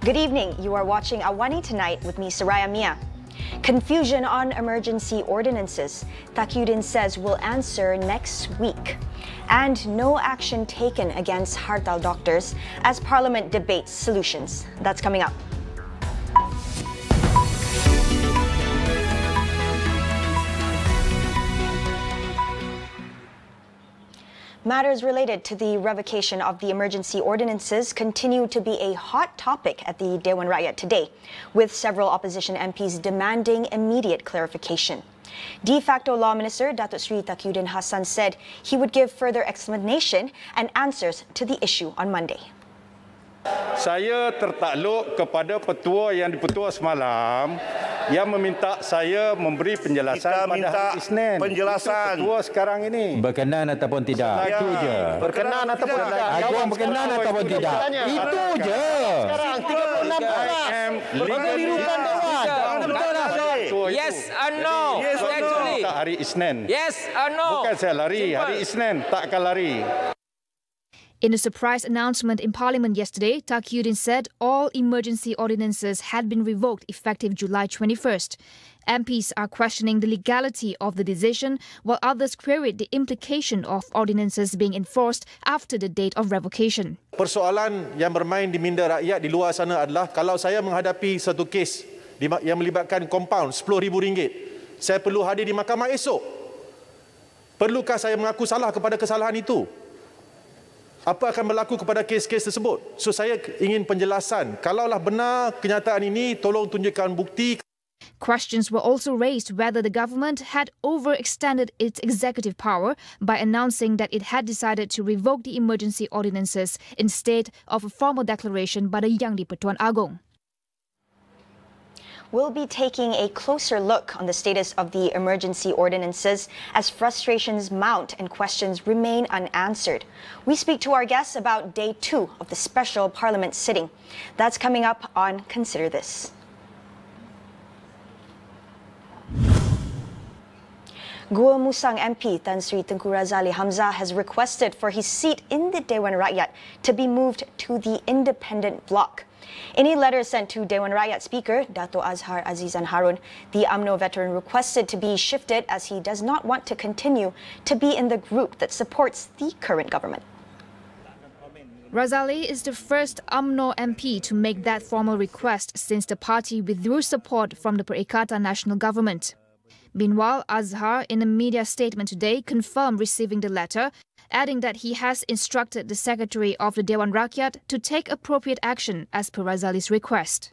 Good evening. You are watching AWANI Tonight with me, Saraya Mia. Confusion on emergency ordinances. Takiyuddin says will answer next week. And no action taken against Hartal doctors as Parliament debates solutions. That's coming up. Matters related to the revocation of the emergency ordinances continue to be a hot topic at the Dewan Rakyat today, with several opposition MPs demanding immediate clarification. De facto Law Minister Datuk Seri Takiyuddin Hassan said he would give further explanation and answers to the issue on Monday. Saya tertakluk kepada petua yang dipetua semalam yang meminta saya memberi penjelasan pada hari Isnin. Penjelasan. Petua sekarang ini. Berkenan ataupun tidak. Itu je. Berkenan ataupun tidak. Awang berkenan ataupun tidak. Itu je. Sekarang 36 orang. Mengelirukan Dewan. Yes or no? Yes or no? Tak hari Isnin. Yes or no? Bukan saya lari. Hari Isnin tak akan lari. In a surprise announcement in Parliament yesterday, Takiyuddin said all emergency ordinances had been revoked effective July 21st. MPs are questioning the legality of the decision, while others queried the implication of ordinances being enforced after the date of revocation. Persoalan yang bermain di minda rakyat di luar sana adalah kalau saya menghadapi satu kes yang melibatkan kompaun RM10,000, saya perlu hadir di mahkamah esok. Perlukah saya mengaku salah kepada kesalahan itu? Apa akan berlaku kepada kes-kes tersebut? So saya ingin penjelasan. Kalaulah benar kenyataan ini, tolong tunjukkan bukti. Questions were also raised whether the government had overextended its executive power by announcing that it had decided to revoke the emergency ordinances instead of a formal declaration by the Yang di-Pertuan Agong. We'll be taking a closer look on the status of the emergency ordinances as frustrations mount and questions remain unanswered. We speak to our guests about day 2 of the special parliament sitting. That's coming up on Consider This. Gua Musang MP Tan Sri Tengku Razali Hamzah has requested for his seat in the Dewan Rakyat to be moved to the independent bloc. In a letter sent to Dewan Rakyat Speaker Dato' Azhar Azizan Harun, the UMNO veteran requested to be shifted as he does not want to continue to be in the group that supports the current government. Razali is the first UMNO MP to make that formal request since the party withdrew support from the Perikatan National Government. Meanwhile, Azhar, in a media statement today, confirmed receiving the letter, adding that he has instructed the Secretary of the Dewan Rakyat to take appropriate action as per Razali's request.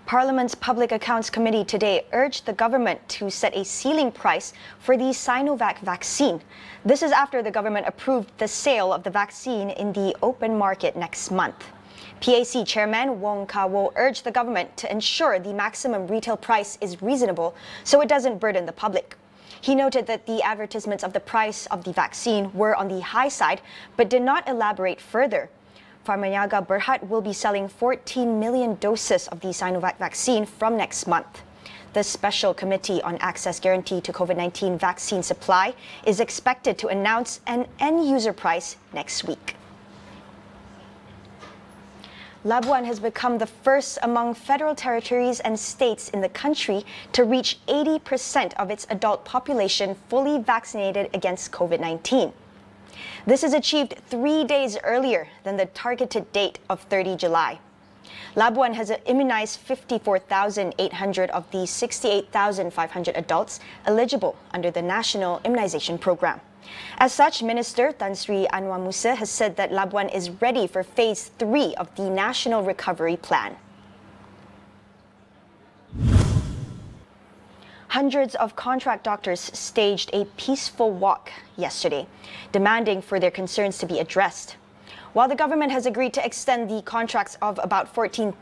Parliament's Public Accounts Committee today urged the government to set a ceiling price for the Sinovac vaccine. This is after the government approved the sale of the vaccine in the open market next month. PAC Chairman Wong Kah-Woh urged the government to ensure the maximum retail price is reasonable so it doesn't burden the public. He noted that the advertisements of the price of the vaccine were on the high side but did not elaborate further. Pharmaniaga Berhad will be selling 14 million doses of the Sinovac vaccine from next month. The Special Committee on Access Guarantee to COVID-19 vaccine supply is expected to announce an end-user price next week. Labuan has become the first among federal territories and states in the country to reach 80% of its adult population fully vaccinated against COVID-19. This is achieved 3 days earlier than the targeted date of 30 July. Labuan has immunized 54,800 of the 68,500 adults eligible under the National Immunization Program. As such, Minister Tan Sri Anwar Musa has said that Labuan is ready for Phase 3 of the National Recovery Plan. Hundreds of contract doctors staged a peaceful walk yesterday, demanding for their concerns to be addressed. While the government has agreed to extend the contracts of about 14,000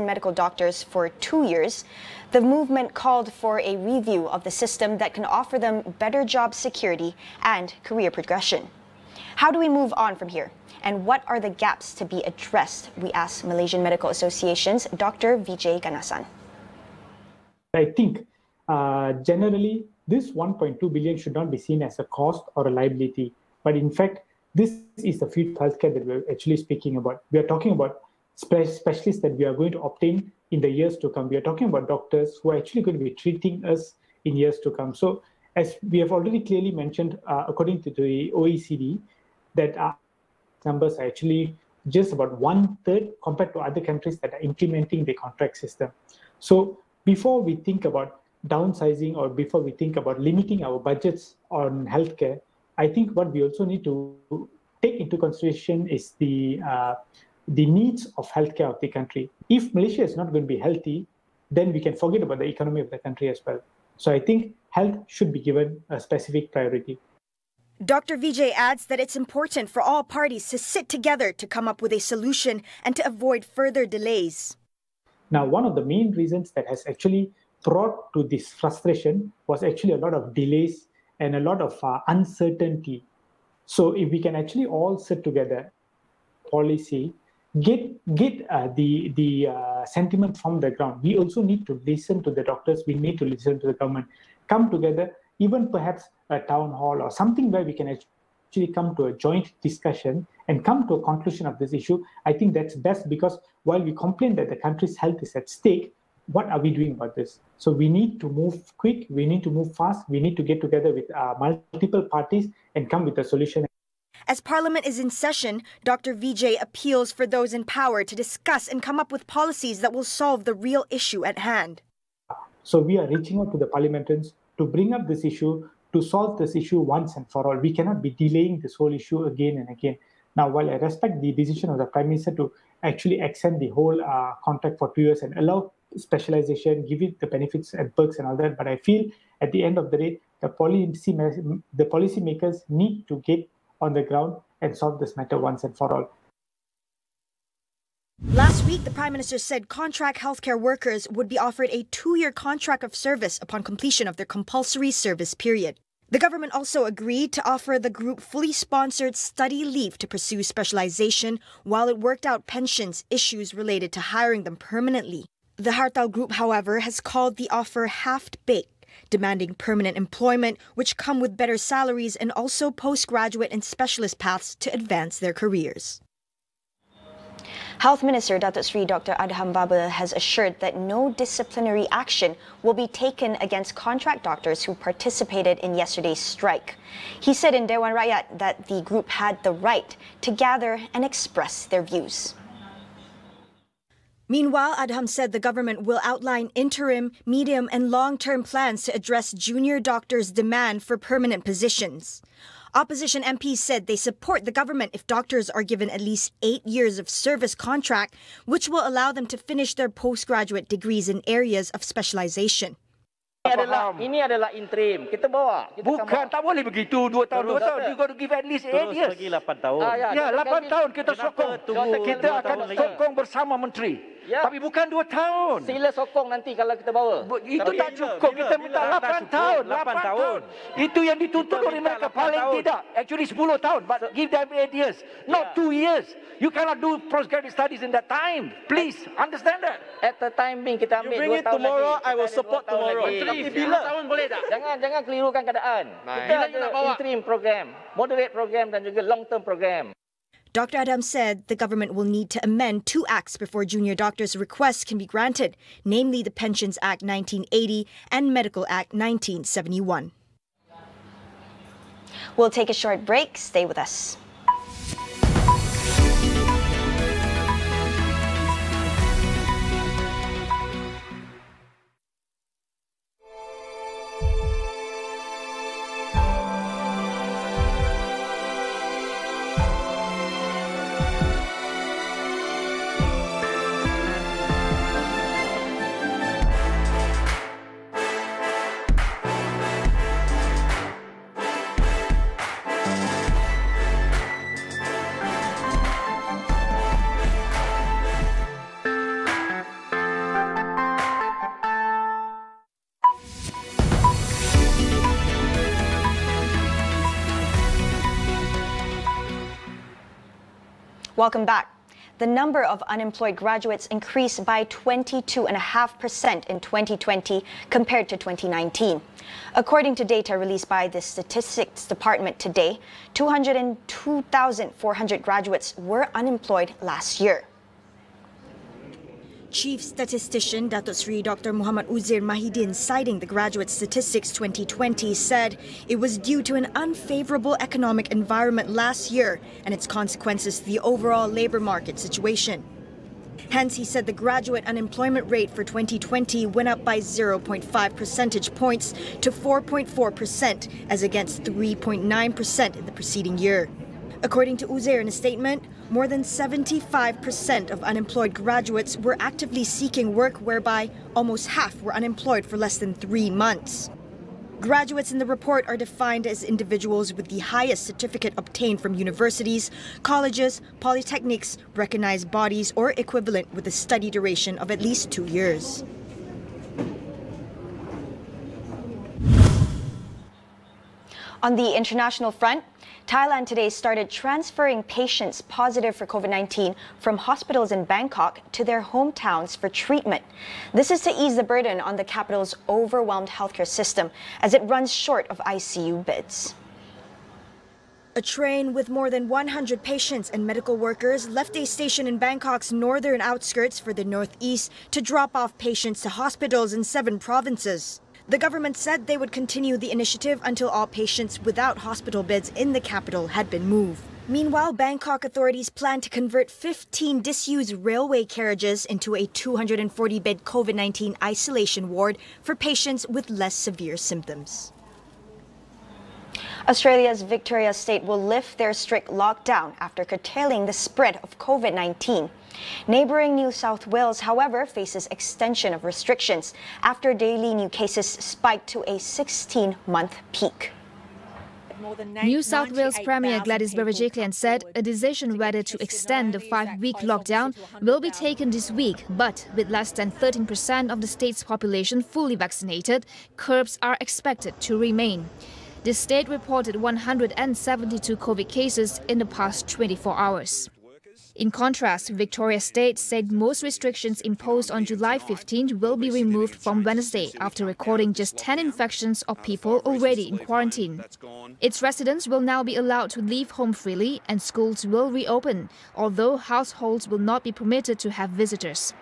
medical doctors for 2 years, the movement called for a review of the system that can offer them better job security and career progression. How do we move on from here? And what are the gaps to be addressed? We asked Malaysian Medical Association's Dr. Vijay Ganasan. I think generally this 1.2 billion should not be seen as a cost or a liability, but in fact, this is the future healthcare that we're actually speaking about. We are talking about specialists that we are going to obtain in the years to come. We are talking about doctors who are actually going to be treating us in years to come. So as we have already clearly mentioned, according to the OECD, that our numbers are actually just about 1/3 compared to other countries that are implementing the contract system. So before we think about downsizing or before we think about limiting our budgets on healthcare, I think what we also need to take into consideration is the needs of healthcare of the country. If Malaysia is not going to be healthy, then we can forget about the economy of the country as well. So I think health should be given a specific priority. Dr. Vijay adds that it's important for all parties to sit together to come up with a solution and to avoid further delays. Now, one of the main reasons that has actually brought to this frustration was actually a lot of delays and a lot of uncertainty. So if we can actually all sit together, policy, get the sentiment from the ground. We also need to listen to the doctors. We need to listen to the government. Come together, even perhaps a town hall or something where we can actually come to a joint discussion and come to a conclusion of this issue. I think that's best, because while we complain that the country's health is at stake, what are we doing about this? So we need to move quick. We need to move fast. We need to get together with multiple parties and come with a solution. As Parliament is in session, Dr. Vijay appeals for those in power to discuss and come up with policies that will solve the real issue at hand. So we are reaching out to the parliamentarians to bring up this issue, to solve this issue once and for all. We cannot be delaying this whole issue again and again. Now, while I respect the decision of the Prime Minister to actually extend the whole contract for 2 years and allow specialization, give it the benefits and perks and all that, but I feel at the end of the day, the policymakers need to get on the ground and solve this matter once and for all. Last week, the Prime Minister said contract healthcare workers would be offered a 2-year contract of service upon completion of their compulsory service period. The government also agreed to offer the group fully sponsored study leave to pursue specialization while it worked out pensions issues related to hiring them permanently. The Hartal group, however, has called the offer half-baked, demanding permanent employment, which come with better salaries and also postgraduate and specialist paths to advance their careers. Health Minister Datuk Sri Dr. Adham Baba has assured that no disciplinary action will be taken against contract doctors who participated in yesterday's strike. He said in Dewan Rakyat that the group had the right to gather and express their views. Meanwhile, Adham said the government will outline interim, medium and long-term plans to address junior doctors' demand for permanent positions. Opposition MPs said they support the government if doctors are given at least 8 years of service contract, which will allow them to finish their postgraduate degrees in areas of specialization. Ini adalah interim. Kita bawa. Bukan, tak boleh begitu. 2 tahun. You got to give at least 8 years. Terus lagi 8 tahun. Ya, 8 tahun kita sokong. Kita akan sokong bersama menteri. Ya. Tapi bukan 2 tahun. Sila sokong nanti kalau kita bawa. Itu tak cukup. Kita minta 8 tahun. 8 tahun. Itu yang dituntut oleh mereka paling tidak. Actually 10 tahun. But give them 8 years. Not 2 years. You cannot do postgraduate studies in that time. Please, understand that. At the time being kita ambil 2 tahun lagi. You bring it tomorrow, I will support tomorrow. Tapi bila tahun boleh tak? Jangan kelirukan keadaan. Kita ada interim program, moderate program dan juga long term program. Dr. Adham said the government will need to amend 2 acts before junior doctors' requests can be granted, namely the Pensions Act 1980 and Medical Act 1971. We'll take a short break. Stay with us. Welcome back. The number of unemployed graduates increased by 22.5% in 2020 compared to 2019. According to data released by the Statistics Department today, 202,400 graduates were unemployed last year. Chief Statistician Datuk Seri Dr. Muhammad Uzair Mahidin, citing the Graduate Statistics 2020, said it was due to an unfavourable economic environment last year and its consequences to the overall labour market situation. Hence, he said the graduate unemployment rate for 2020 went up by 0.5 percentage points to 4.4%, as against 3.9% in the preceding year. According to Uzair in a statement, more than 75% of unemployed graduates were actively seeking work, whereby almost half were unemployed for less than 3 months. Graduates in the report are defined as individuals with the highest certificate obtained from universities, colleges, polytechnics, recognized bodies, or equivalent with a study duration of at least 2 years. On the international front, Thailand today started transferring patients positive for COVID-19 from hospitals in Bangkok to their hometowns for treatment. This is to ease the burden on the capital's overwhelmed healthcare system as it runs short of ICU beds. A train with more than 100 patients and medical workers left a station in Bangkok's northern outskirts for the northeast to drop off patients to hospitals in 7 provinces. The government said they would continue the initiative until all patients without hospital beds in the capital had been moved. Meanwhile, Bangkok authorities plan to convert 15 disused railway carriages into a 240-bed COVID-19 isolation ward for patients with less severe symptoms. Australia's Victoria state will lift their strict lockdown after curtailing the spread of COVID-19. Neighbouring New South Wales, however, faces extension of restrictions after daily new cases spiked to a 16-month peak. New South Wales Premier Gladys Berejiklian said a decision whether to extend the 5-week lockdown will be taken this week, but with less than 13% of the state's population fully vaccinated, curbs are expected to remain. The state reported 172 COVID cases in the past 24 hours. In contrast, Victoria State said most restrictions imposed on July 15th will be removed from Wednesday after recording just 10 infections of people already in quarantine. Its residents will now be allowed to leave home freely and schools will reopen, although households will not be permitted to have visitors.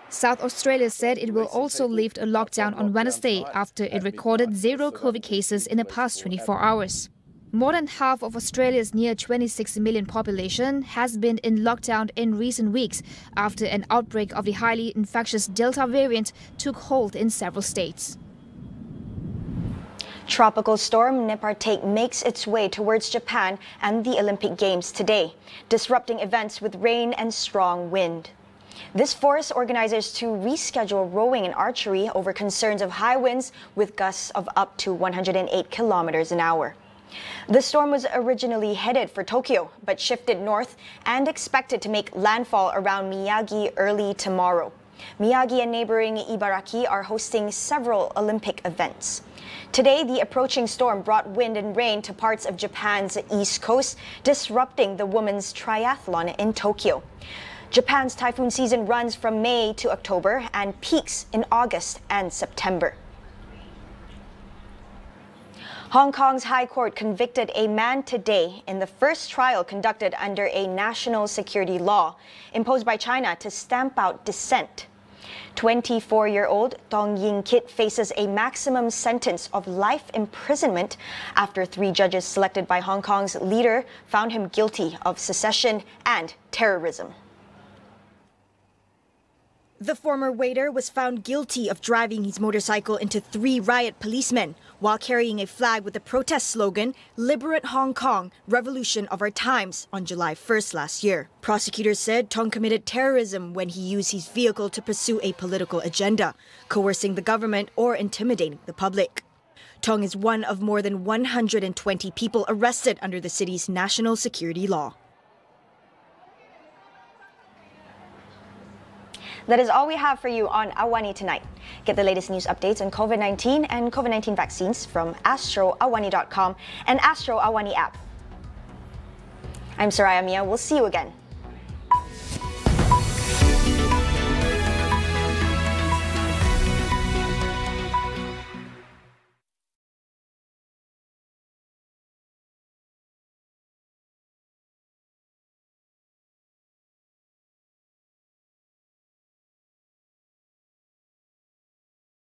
South Australia said it will also lift a lockdown on Wednesday after it recorded 0 COVID cases in the past 24 hours. More than half of Australia's near 26 million population has been in lockdown in recent weeks after an outbreak of the highly infectious Delta variant took hold in several states. Tropical storm Nepartak makes its way towards Japan and the Olympic Games today, disrupting events with rain and strong wind. This forced organizers to reschedule rowing and archery over concerns of high winds with gusts of up to 108 kilometers an hour. The storm was originally headed for Tokyo, but shifted north and expected to make landfall around Miyagi early tomorrow. Miyagi and neighboring Ibaraki are hosting several Olympic events. Today, the approaching storm brought wind and rain to parts of Japan's east coast, disrupting the women's triathlon in Tokyo. Japan's typhoon season runs from May to October and peaks in August and September. Hong Kong's High Court convicted a man today in the first trial conducted under a national security law imposed by China to stamp out dissent. 24-year-old Tong Ying Kit faces a maximum sentence of life imprisonment after 3 judges selected by Hong Kong's leader found him guilty of secession and terrorism. The former waiter was found guilty of driving his motorcycle into 3 riot policemen while carrying a flag with the protest slogan, "Liberate Hong Kong, Revolution of Our Times," on July 1st last year. Prosecutors said Tong committed terrorism when he used his vehicle to pursue a political agenda, coercing the government or intimidating the public. Tong is one of more than 120 people arrested under the city's national security law. That is all we have for you on AWANI tonight. Get the latest news updates on COVID-19 and COVID-19 vaccines from astroawani.com and Astro AWANI app. I'm Saraya Mia. We'll see you again